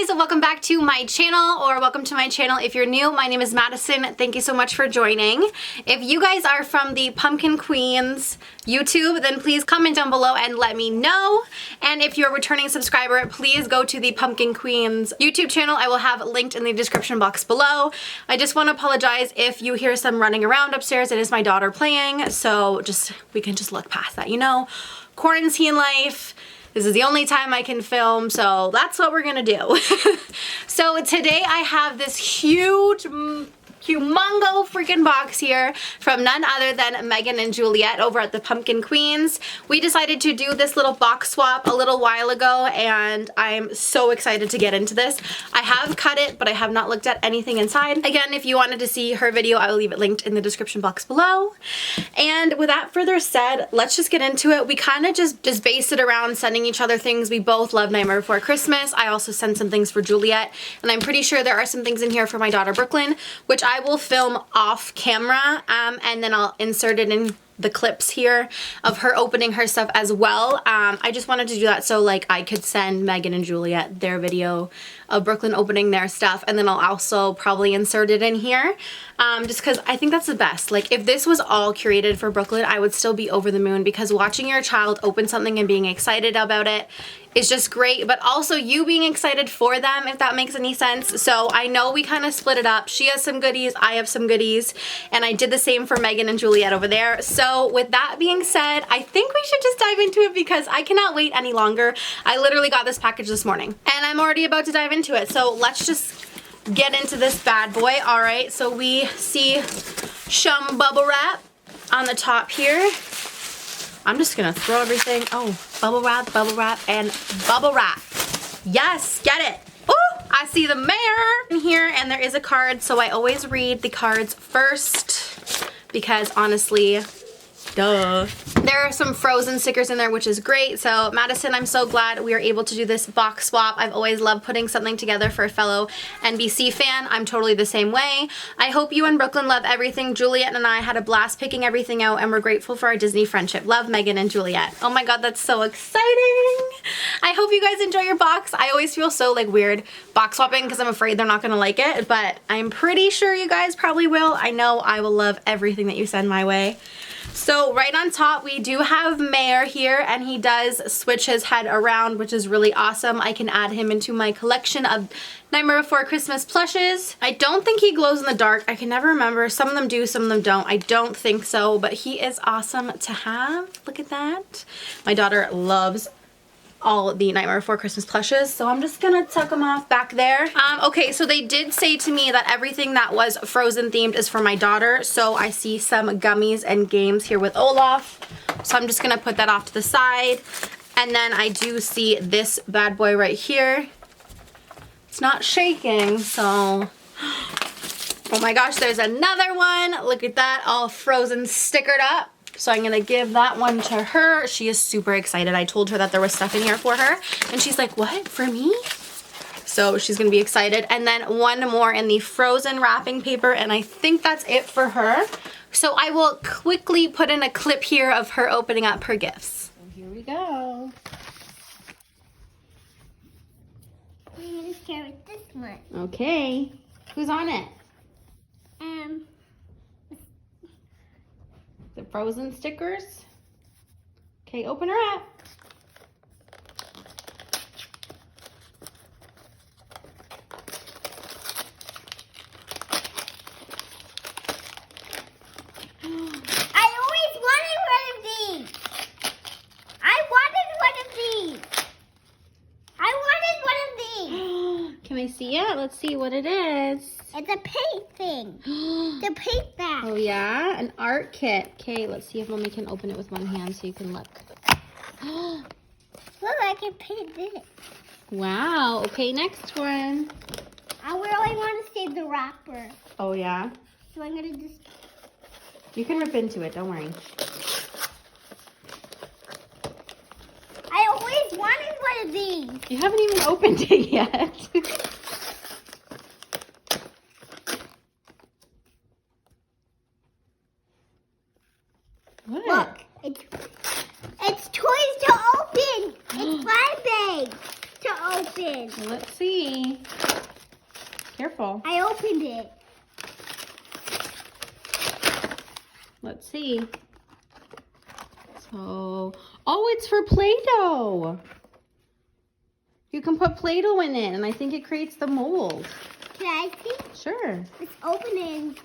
guys, welcome back to my channel, or welcome to my channel if you're new. My name is Madison. Thank you so much for joining. If you guys are from the Pumpkin Queens YouTube, then please comment down below and let me know. And if you're a returning subscriber, please go to the Pumpkin Queens YouTube channel. I will have it linked in the description box below. I just want to apologize if you hear some running around upstairs. It is my daughter playing, so we can just look past that, you know? Quarantine life. This is the only time I can film, so that's what we're gonna do. So today I have this humongous freaking box here from none other than Meghan and Juliet over at the Pumpkin Queens. We decided to do this little box swap a little while ago, and I'm so excited to get into this. I have cut it, but I have not looked at anything inside. Again, if you wanted to see her video, I will leave it linked in the description box below. And without further said, let's just get into it. We kind of just based it around sending each other things. We both love Nightmare Before Christmas. I also sent some things for Juliet, and I'm pretty sure there are some things in here for my daughter Brooklyn, which I will film off camera, and then I'll insert it in the clips here of her opening her stuff as well. I just wanted to do that so like I could send Meghan and Juliet their video of Brooklyn opening their stuff, and then I'll also probably insert it in here, just because I think that's the best. Like, if this was all curated for Brooklyn, I would still be over the moon, because watching your child open something and being excited about it is just great, but also you being excited for them, if that makes any sense. So I know we kind of split it up. She has some goodies, I have some goodies, and I did the same for Meghan and Juliet over there. So with that being said, I think we should just dive into it, because I cannot wait any longer. I literally got this package this morning, and I'm already about to dive into it. So let's just get into this bad boy. All right, so we see some bubble wrap on the top here. I'm just gonna throw everything. Oh, bubble wrap, and bubble wrap. Yes, get it. Oh, I see the mayor in here, and there is a card, so I always read the cards first, because honestly, duh. There are some Frozen stickers in there, which is great. So Madison, I'm so glad we are able to do this box swap. I've always loved putting something together for a fellow NBC fan. I'm totally the same way. I hope you and Brooklyn love everything. Juliet and I had a blast picking everything out, and we're grateful for our Disney friendship. Love, Meghan and Juliet. Oh my god, that's so exciting. I hope you guys enjoy your box. I always feel so like weird box swapping because I'm afraid they're not gonna like it, but I'm pretty sure you guys probably will. I know I will love everything that you send my way. So right on top, we do have Mayor here, and he does switch his head around, which is really awesome. I can add him into my collection of Nightmare Before Christmas plushes. I don't think he glows in the dark. I can never remember. Some of them do, some of them don't. I don't think so, but he is awesome to have. Look at that. My daughter loves all the Nightmare Before Christmas plushes, so I'm just gonna tuck them off back there. Okay, so they did say to me that everything that was Frozen themed is for my daughter, so I see some gummies and games here with Olaf, so I'm just gonna put that off to the side. And then I do see this bad boy right here. It's not shaking, so oh my gosh, there's another one. Look at that, all Frozen stickered up. So I'm gonna give that one to her. She is super excited. I told her that there was stuff in here for her, and she's like, what, for me? So she's gonna be excited. And then one more in the Frozen wrapping paper, and I think that's it for her. So I will quickly put in a clip here of her opening up her gifts. So here we go. I'm gonna start with this one. Okay. Who's on it? The Frozen stickers. Okay, open her up. I always wanted one of these. I wanted one of these. Can I see it? Let's see what it is. It's a paint thing. The paint bag. Oh yeah, an art kit. Okay, let's see if Mommy can open it with one hand so you can look. Look, I can paint this. Wow. Okay, next one. I really want to save the wrapper. Oh yeah? So I'm going to just... You can rip into it, don't worry. I always wanted one of these. You haven't even opened it yet. What? Look, it's toys to open. It's my bag to open. Let's see. see. Careful. I opened it. Let's see. So, oh, it's for Play-Doh. You can put Play-Doh in it, and I think it creates the mold. Can I see? Sure. It's opening.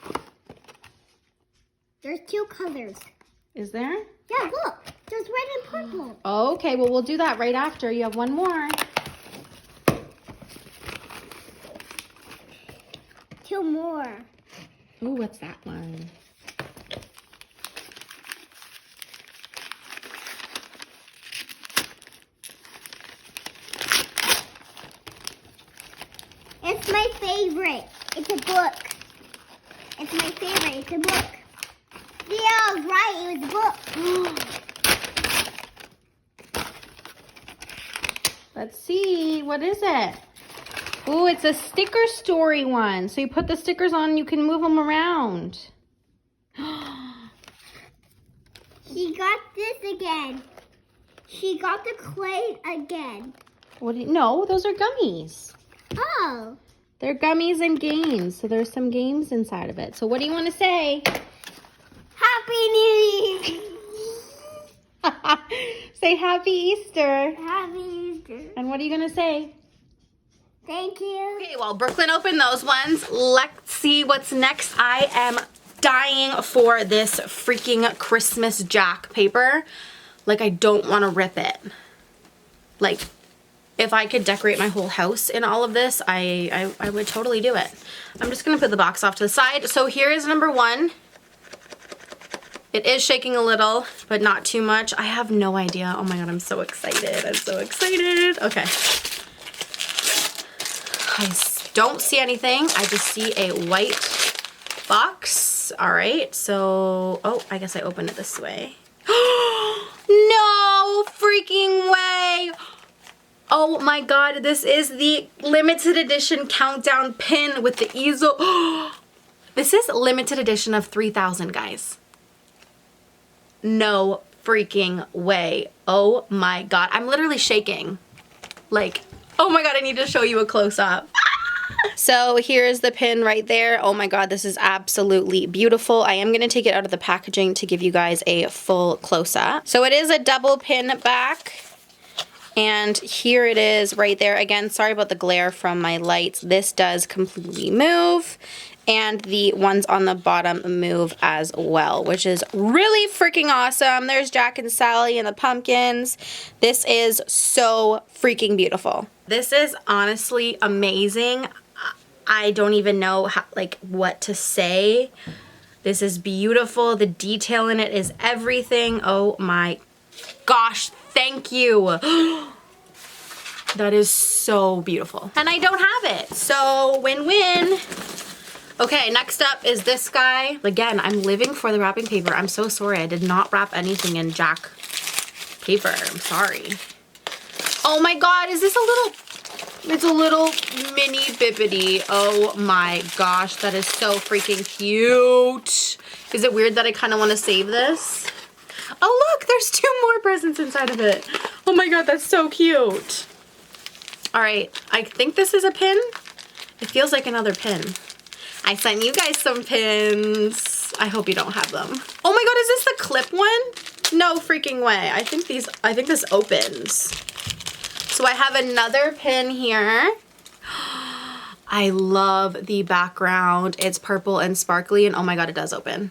There's 2 colors. Is there? Yeah, look. There's red and purple. Okay, well, we'll do that right after. You have one more. 2 more. Ooh, what's that one? It's my favorite. It's a book. It's my favorite. It's a book. Yeah, I was right. It was a book. Let's see. What is it? Ooh, it's a sticker story one. So you put the stickers on and you can move them around. She got this again. She got the clay again. What? No, those are gummies. Oh. They're gummies and games. So there's some games inside of it. So what do you want to say? Happy New Year. Say Happy Easter. Happy Easter. And what are you going to say? Thank you. Okay, well, Brooklyn opened those ones. Let's see what's next. I am dying for this freaking Christmas Jack paper. Like, I don't want to rip it. Like, if I could decorate my whole house in all of this, I would totally do it. I'm just going to put the box off to the side. So here is number 1. It is shaking a little, but not too much. I have no idea. Oh my God, I'm so excited. I'm so excited. Okay. I don't see anything. I just see a white box. All right, so, oh, I guess I opened it this way. No freaking way. Oh my God, this is the limited edition countdown pin with the easel. This is limited edition of 3,000, guys. No freaking way. Oh my God, I'm literally shaking. Like, oh my God, I need to show you a close-up. So here's the pin right there. Oh my God, this is absolutely beautiful. I am going to take it out of the packaging to give you guys a full close-up. So it is a double pin back. And here it is right there. Again, sorry about the glare from my lights. This does completely move. And the ones on the bottom move as well, which is really freaking awesome. There's Jack and Sally and the pumpkins. This is so freaking beautiful. This is honestly amazing. I don't even know how, like, what to say. This is beautiful. The detail in it is everything. Oh my gosh, thank you. That is so beautiful. And I don't have it, so win-win. Okay, next up is this guy. Again, I'm living for the wrapping paper. I'm so sorry. I did not wrap anything in Jack paper. I'm sorry. Oh my God, is this a little... It's a little mini bippity. Oh my gosh, that is so freaking cute. Is it weird that I kind of want to save this? Oh look, there's 2 more presents inside of it. Oh my God, that's so cute. All right, I think this is a pin. It feels like another pin. I sent you guys some pins. I hope you don't have them. Oh my God, is this the clip one? No freaking way. I think this opens. So I have another pin here. I love the background. It's purple and sparkly, and oh my God, it does open.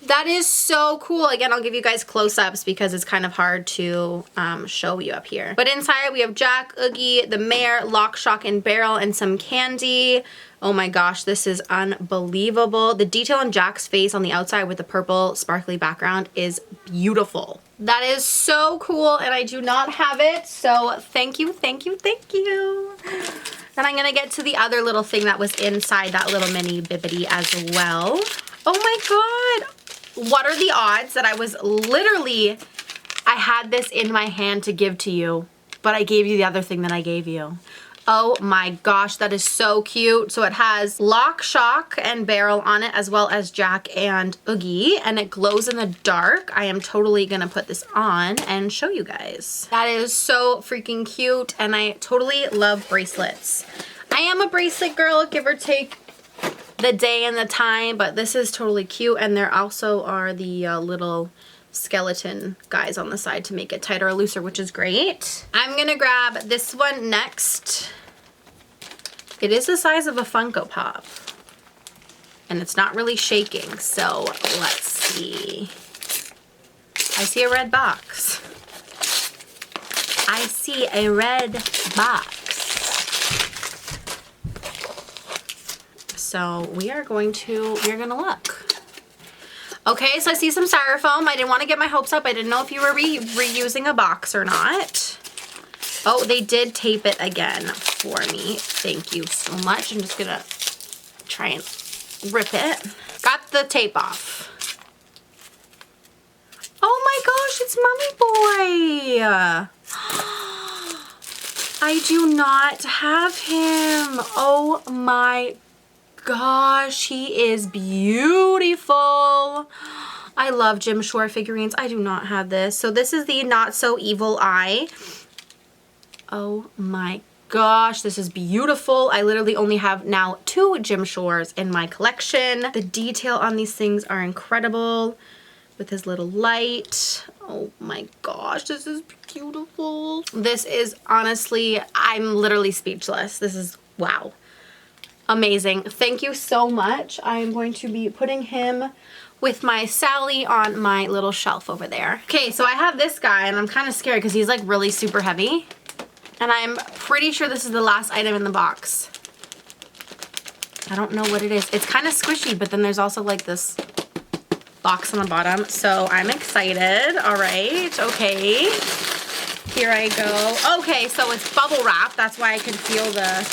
That is so cool. Again, I'll give you guys close-ups because it's kind of hard to show you up here. But inside we have Jack, Oogie, the Mayor, Lock, Shock, and Barrel, and some candy. Oh my gosh, this is unbelievable. The detail on Jack's face on the outside with the purple sparkly background is beautiful. That is so cool, and I do not have it, so thank you, thank you, thank you. Then I'm gonna get to the other little thing that was inside that little mini bippity as well. Oh my God. What are the odds that I had this in my hand to give to you, but I gave you the other thing that I gave you. Oh my gosh, that is so cute. So it has lock, shock, and barrel on it, as well as Jack and Oogie, and it glows in the dark. I am totally gonna put this on and show you guys. That is so freaking cute, and I totally love bracelets. I am a bracelet girl, give or take the day and the time, but this is totally cute, and there also are the little skeleton guys on the side to make it tighter or looser, which is great. I'm gonna grab this one next. It is the size of a Funko Pop, and it's not really shaking, so let's see. I see a red box. I see a red box. So we're gonna look. Okay, so I see some styrofoam. I didn't want to get my hopes up. I didn't know if you were reusing a box or not. Oh, they did tape it again for me. Thank you so much. I'm just gonna try and rip it. Got the tape off. Oh my gosh, it's Mummy Boy. I do not have him. Oh my gosh, he is beautiful. I love Jim Shore figurines. I do not have this. So this is the Not So Evil Eye. Oh my gosh, this is beautiful. I literally only have now 2 Jim Shores in my collection. The detail on these things are incredible with his little light. Oh my gosh, this is beautiful. This is honestly, I'm literally speechless. This is, wow. Amazing. Thank you so much. I am going to be putting him with my Sally on my little shelf over there. Okay, so I have this guy, and I'm kind of scared because he's like really super heavy. And I'm pretty sure this is the last item in the box. I don't know what it is. It's kind of squishy, but then there's also like this box on the bottom. So I'm excited. All right, okay. Here I go. Okay, so it's bubble wrap. That's why I could feel the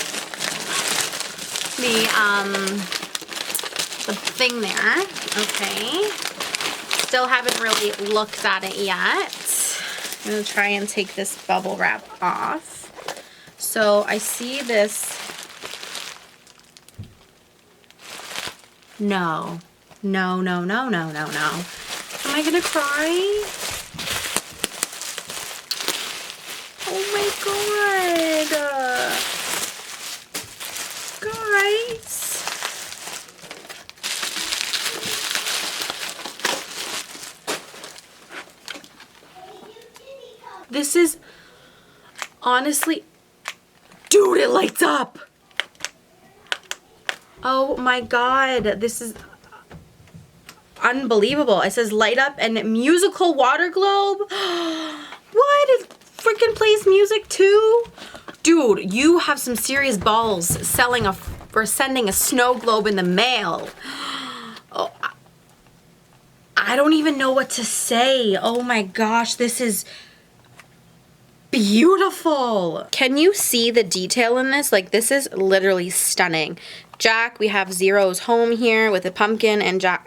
thing there. Okay. Still haven't really looked at it yet. I'm gonna try and take this bubble wrap off. So I see this. No. No, no, no, no, no, no. Am I gonna cry? Oh my god. Guys. This is honestly, dude, it lights up. Oh my god, this is unbelievable. It says light up and musical water globe. What? It freaking plays music too? Dude, you have some serious balls sending a snow globe in the mail. Oh, I don't even know what to say. Oh my gosh, this is beautiful. Can you see the detail in this? Like, this is literally stunning. Jack, we have Zero's home here with a pumpkin, and Jack,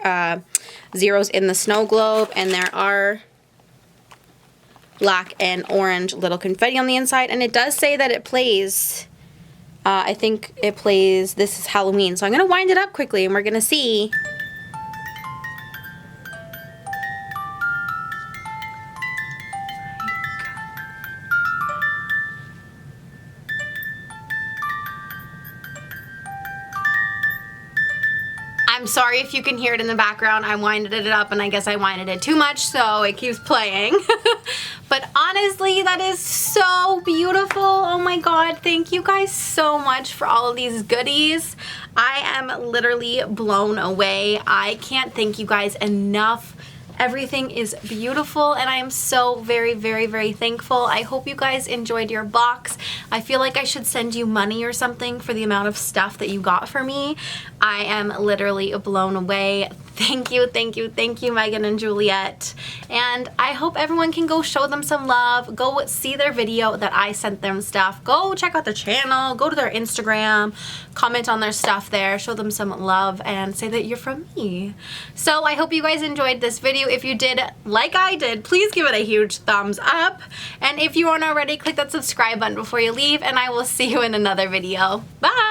Zero's in the snow globe, and there are black and orange little confetti on the inside, and it does say that it plays, I think it plays This Is Halloween. So I'm gonna wind it up quickly and we're gonna see. I'm sorry if you can hear it in the background. I winded it up, and I guess I winded it too much, so it keeps playing. But honestly, that is so beautiful. Oh my god, thank you guys so much for all of these goodies. I am literally blown away. I can't thank you guys enough. Everything is beautiful, and I am so very, very, very thankful. I hope you guys enjoyed your box. I feel like I should send you money or something for the amount of stuff that you got for me. I am literally blown away. Thank you, thank you, thank you, Meghan and Juliet. And I hope everyone can go show them some love. Go see their video that I sent them stuff. Go check out their channel. Go to their Instagram. Comment on their stuff there. Show them some love and say that you're from me. So I hope you guys enjoyed this video. If you did, like I did, please give it a huge thumbs up. And if you aren't already, click that subscribe button before you leave. And I will see you in another video. Bye!